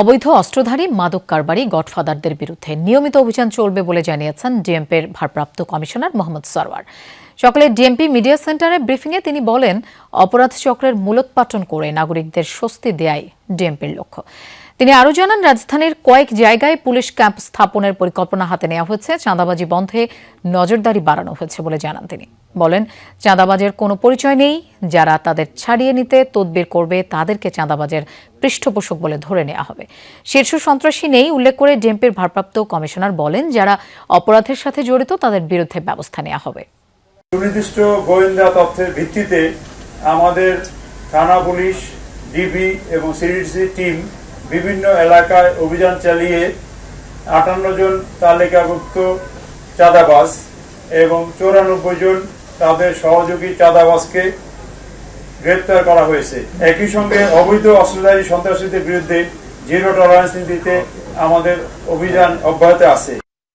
অবৈধ অস্ত্রধারী মাদক কারবারি গডফাদারদের বিরুদ্ধে নিয়মিত অভিযান চলবে বলে জানিয়েছেন ডিএমপির ভারপ্রাপ্ত কমিশনার মোহাম্মদ সরওয়ার। সকালে ডিএমপি মিডিয়া সেন্টারে ব্রিফিংয়ে তিনি বলেন, অপরাধ চক্রের মূলোৎপাটন করে নাগরিকদের স্বস্তি দেয়াই ডিএমপির লক্ষ্য। তিনি আরও জানান, রাজধানীর কয়েক জায়গায় পুলিশ ক্যাম্প স্থাপনের পরিকল্পনা হাতে নেওয়া হয়েছে, চাঁদাবাজি বন্ধে নজরদারি বাড়ানো হয়েছে বলে জানান তিনি। বলেন, চাঁদাবাজের কোনো পরিচয় নেই, যারা তাদের ছাড়িয়ে নিতে তদবির করবে তাদেরকে চাঁদাবাজের পৃষ্ঠপোষক বলে ধরে নেওয়া হবে। শীর্ষ সন্ত্রাসী নেই উল্লেখ করে ডিএমপির ভারপ্রাপ্ত কমিশনার বলেন, যারা অপরাধের সাথে জড়িত তাদের বিরুদ্ধে ব্যবস্থা নেওয়া হবে। সুনির্দিষ্ট গোয়েন্দা তথ্যের ভিত্তিতে আমাদের থানা পুলিশ, ডিবি এবং সিডিসি টিম বিভিন্ন এলাকায় অভিযান চালিয়ে 58 জন তালিকাভুক্ত চাঁদাবাজ এবং 94 জন তাদের সহযোগী চাঁদাবাজকে গ্রেপ্তার করা হয়েছে। একই সঙ্গে অবৈধ অস্ত্রধারী সন্ত্রাসীদের বিরুদ্ধে জিরো টলারেন্স নীতিতে আমাদের অভিযান অব্যাহত আছে।